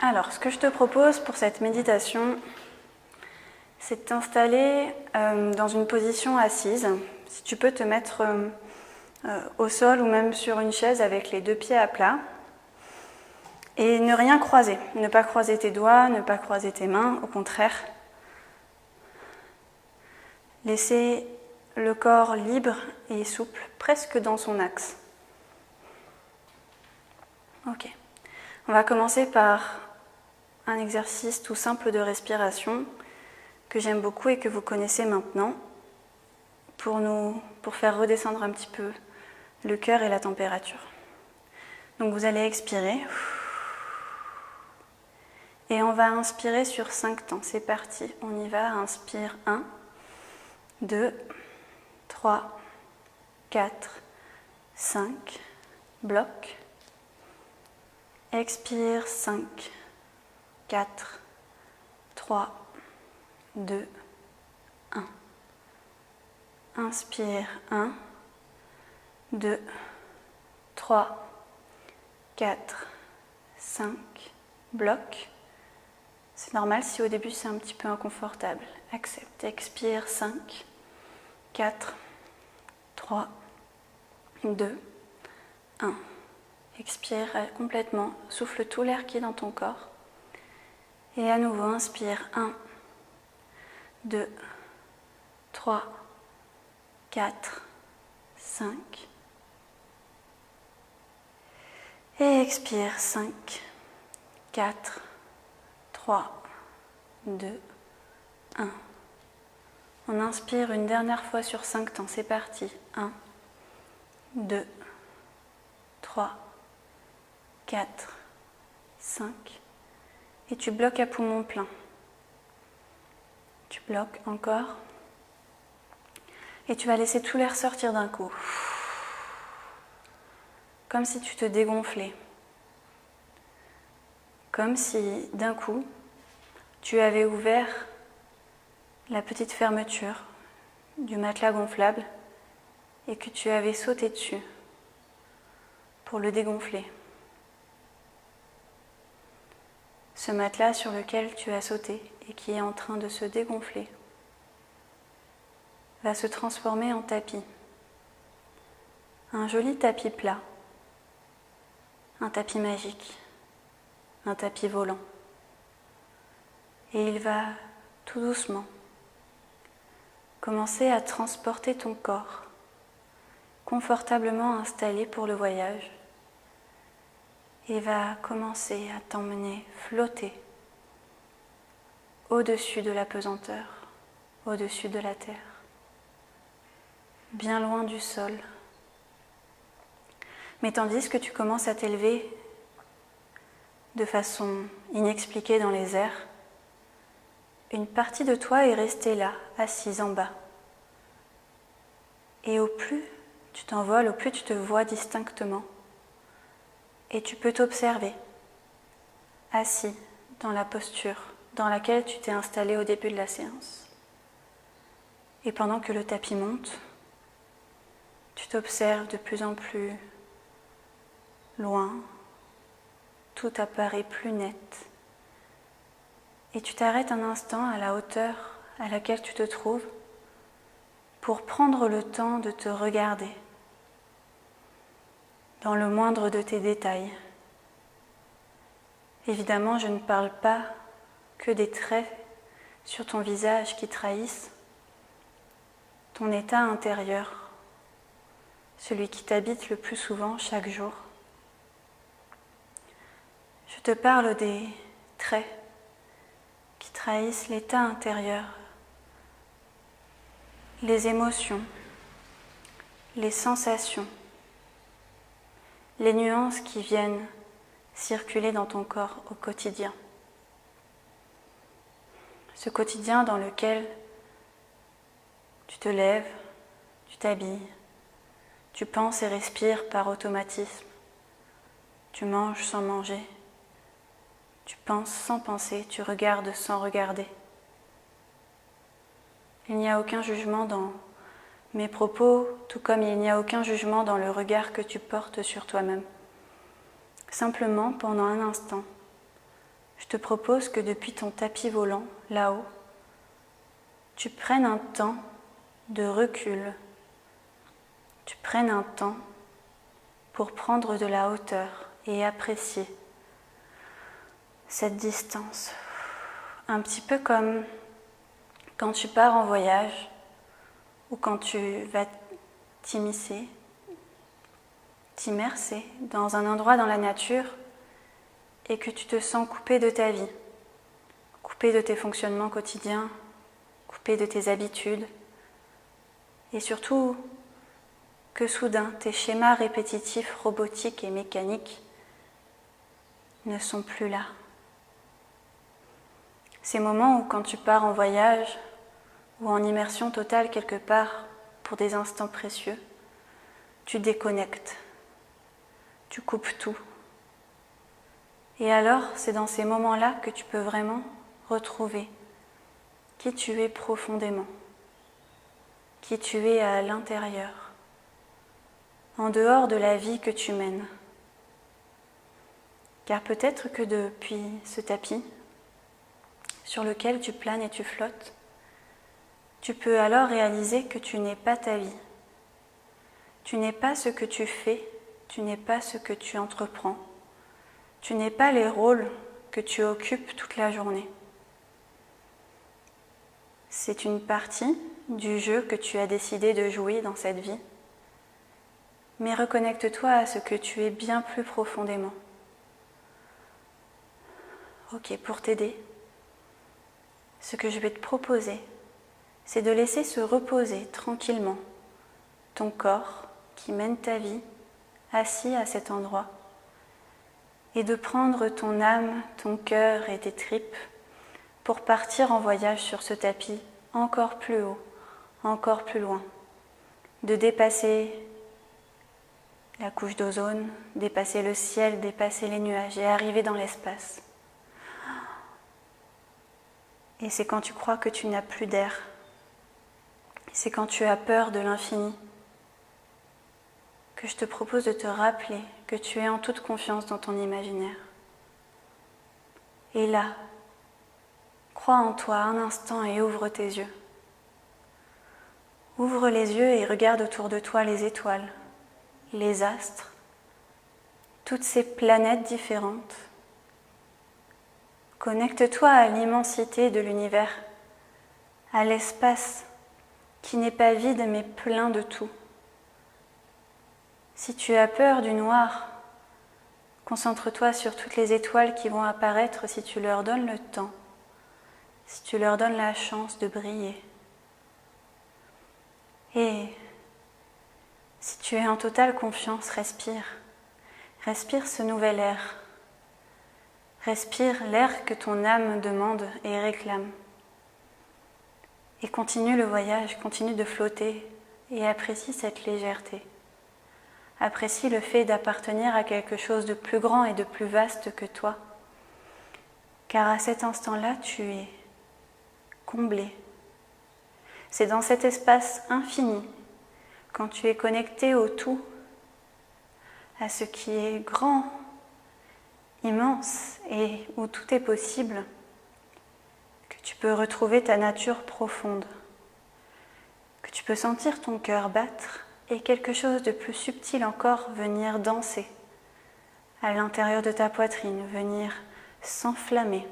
Alors, ce que je te propose pour cette méditation, c'est de t'installer dans une position assise. Si tu peux te mettre au sol ou même sur une chaise avec les deux pieds à plat. Et ne rien croiser. Ne pas croiser tes doigts, ne pas croiser tes mains, au contraire. Laisser le corps libre et souple, presque dans son axe. Ok. On va commencer par un exercice tout simple de respiration que j'aime beaucoup et que vous connaissez maintenant pour faire redescendre un petit peu le cœur et la température. Donc vous allez expirer et on va inspirer sur 5 temps. C'est parti, on y va. Inspire 1, 2, 3, 4, 5, bloc. Expire 5, 4, 3, 2, 1. Inspire 1, 2, 3, 4, 5, bloc. C'est normal si au début c'est un petit peu inconfortable. Accepte. Expire 5, 4, 3, 2, 1. Expire complètement. Souffle tout l'air qui est dans ton corps. Et à nouveau, inspire 1, 2, 3, 4, 5. Et expire 5, 4, 3, 2, 1. On inspire une dernière fois sur 5 temps. C'est parti. 1, 2, 3, 4, 5. Et tu bloques à poumon plein. Tu bloques encore. Et tu vas laisser tout l'air sortir d'un coup. Comme si tu te dégonflais. Comme si, d'un coup, tu avais ouvert la petite fermeture du matelas gonflable et que tu avais sauté dessus pour le dégonfler. Ce matelas sur lequel tu as sauté et qui est en train de se dégonfler va se transformer en tapis. Un joli tapis plat, un tapis magique, un tapis volant. Et il va tout doucement commencer à transporter ton corps, confortablement installé pour le voyage, et va commencer à t'emmener flotter au-dessus de la pesanteur, au-dessus de la terre, bien loin du sol. Mais tandis que tu commences à t'élever de façon inexpliquée dans les airs, une partie de toi est restée là, assise en bas. Et au plus tu t'envoles, au plus tu te vois distinctement. Et tu peux t'observer, assis dans la posture dans laquelle tu t'es installé au début de la séance. Et pendant que le tapis monte, tu t'observes de plus en plus loin, tout apparaît plus net. Et tu t'arrêtes un instant à la hauteur à laquelle tu te trouves pour prendre le temps de te regarder dans le moindre de tes détails. Évidemment, je ne parle pas que des traits sur ton visage qui trahissent ton état intérieur, celui qui t'habite le plus souvent chaque jour. Je te parle des traits qui trahissent l'état intérieur, les émotions, les sensations, les nuances qui viennent circuler dans ton corps au quotidien. Ce quotidien dans lequel tu te lèves, tu t'habilles, tu penses et respires par automatisme, tu manges sans manger, tu penses sans penser, tu regardes sans regarder. Il n'y a aucun jugement dans mes propos, tout comme il n'y a aucun jugement dans le regard que tu portes sur toi-même. Simplement, pendant un instant, je te propose que depuis ton tapis volant, là-haut, tu prennes un temps de recul, tu prennes un temps pour prendre de la hauteur et apprécier cette distance. Un petit peu comme quand tu pars en voyage ou quand tu vas t'immerser dans un endroit dans la nature et que tu te sens coupé de ta vie, coupé de tes fonctionnements quotidiens, coupé de tes habitudes et surtout que soudain tes schémas répétitifs, robotiques et mécaniques ne sont plus là. Ces moments où quand tu pars en voyage ou en immersion totale quelque part pour des instants précieux, tu déconnectes, tu coupes tout. Et alors, c'est dans ces moments-là que tu peux vraiment retrouver qui tu es profondément, qui tu es à l'intérieur, en dehors de la vie que tu mènes. Car peut-être que depuis ce tapis sur lequel tu planes et tu flottes, tu peux alors réaliser que tu n'es pas ta vie. Tu n'es pas ce que tu fais, tu n'es pas ce que tu entreprends, tu n'es pas les rôles que tu occupes toute la journée. C'est une partie du jeu que tu as décidé de jouer dans cette vie, mais reconnecte-toi à ce que tu es bien plus profondément. Ok, pour t'aider, ce que je vais te proposer, c'est de laisser se reposer tranquillement ton corps qui mène ta vie, assis à cet endroit, et de prendre ton âme, ton cœur et tes tripes pour partir en voyage sur ce tapis encore plus haut, encore plus loin, de dépasser la couche d'ozone, dépasser le ciel, dépasser les nuages et arriver dans l'espace. Et c'est quand tu crois que tu n'as plus d'air, c'est quand tu as peur de l'infini, que je te propose de te rappeler que tu es en toute confiance dans ton imaginaire. Et là, crois en toi un instant et ouvre tes yeux. Ouvre les yeux et regarde autour de toi les étoiles, les astres, toutes ces planètes différentes. Connecte-toi à l'immensité de l'univers, à l'espace qui n'est pas vide mais plein de tout. Si tu as peur du noir, concentre-toi sur toutes les étoiles qui vont apparaître si tu leur donnes le temps, si tu leur donnes la chance de briller. Et si tu es en totale confiance, respire. Respire ce nouvel air. Respire l'air que ton âme demande et réclame. Et continue le voyage, continue de flotter et apprécie cette légèreté. Apprécie le fait d'appartenir à quelque chose de plus grand et de plus vaste que toi. Car à cet instant-là, tu es comblé. C'est dans cet espace infini, quand tu es connecté au tout, à ce qui est grand, immense et où tout est possible, que tu peux retrouver ta nature profonde, que tu peux sentir ton cœur battre et quelque chose de plus subtil encore venir danser à l'intérieur de ta poitrine, venir s'enflammer.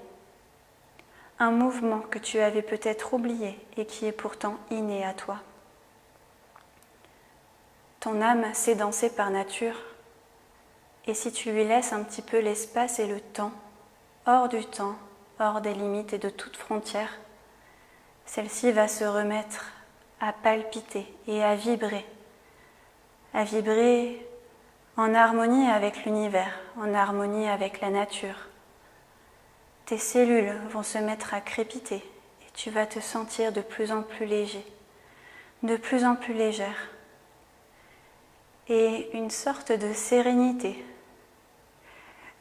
Un mouvement que tu avais peut-être oublié et qui est pourtant inné à toi. Ton âme sait danser par nature, et si tu lui laisses un petit peu l'espace et le temps, hors du temps, hors des limites et de toute frontière, celle-ci va se remettre à palpiter et à vibrer en harmonie avec l'univers, en harmonie avec la nature. Tes cellules vont se mettre à crépiter et tu vas te sentir de plus en plus léger, de plus en plus légère. Et une sorte de sérénité,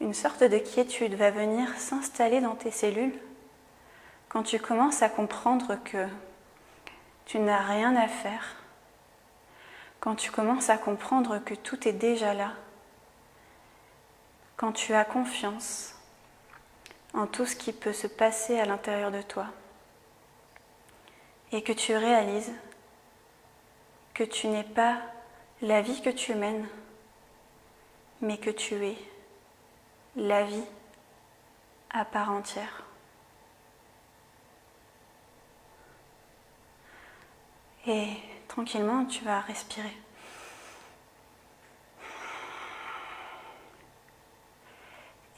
une sorte de quiétude va venir s'installer dans tes cellules quand tu commences à comprendre que tu n'as rien à faire, quand tu commences à comprendre que tout est déjà là, quand tu as confiance en tout ce qui peut se passer à l'intérieur de toi et que tu réalises que tu n'es pas la vie que tu mènes, mais que tu es la vie à part entière. Et tranquillement, tu vas respirer.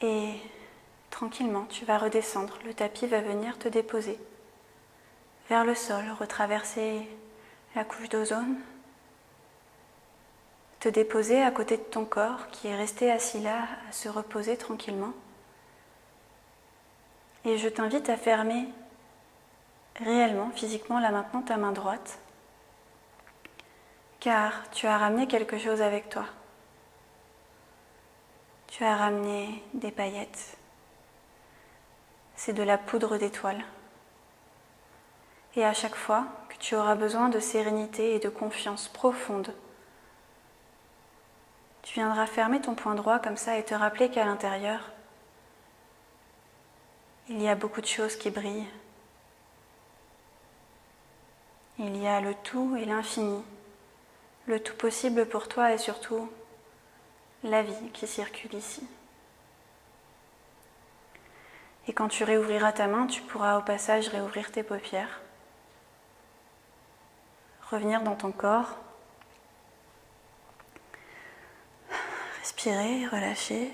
Et tranquillement, tu vas redescendre. Le tapis va venir te déposer vers le sol, retraverser la couche d'ozone, te déposer à côté de ton corps qui est resté assis là, à se reposer tranquillement. Et je t'invite à fermer réellement, physiquement, là maintenant, ta main droite, car tu as ramené quelque chose avec toi. Tu as ramené des paillettes. C'est de la poudre d'étoiles. Et à chaque fois que tu auras besoin de sérénité et de confiance profonde, tu viendras fermer ton poing droit comme ça et te rappeler qu'à l'intérieur, il y a beaucoup de choses qui brillent. Il y a le tout et l'infini, le tout possible pour toi et surtout la vie qui circule ici. Et quand tu réouvriras ta main, tu pourras au passage réouvrir tes paupières, revenir dans ton corps, respirer, relâcher.